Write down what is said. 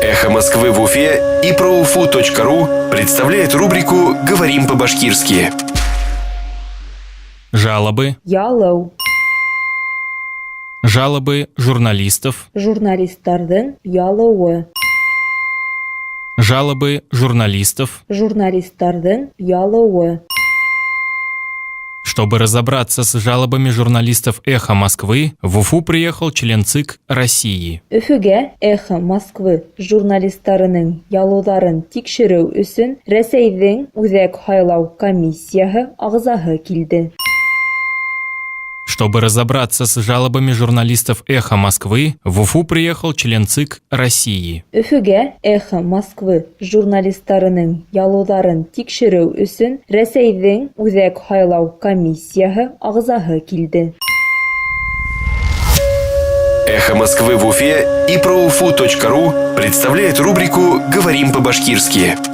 «Эхо Москвы» в Уфе и ProUFU.ru представляет рубрику «Говорим по-башкирски». Жалобы. Ялау. Жалобы журналистов. Журналисттардың ялауы. Жалобы журналистов. Журналисттардың ялауы. Чтобы разобраться с жалобами журналистов «Эхо Москвы», в Уфу приехал член ЦИК России. Өфіге «Эхо Москвы» журналисттарының ялауларын тикшеру үшін Рәсейдің Үзәк сайлау комиссиясы ағзасы келді. Чтобы разобраться с жалобами журналистов «Эхо Москвы», в Уфу приехал член ЦИК России. Өфіге «Эхо Москвы» журналисттарының ялауларын тикшеру үшін Рәсейдің Үзәк сайлау комиссиясы ағзасы келді. «Эхо Москвы» в Уфе и ProUFU.ru представляет рубрику «Говорим по-башкирски».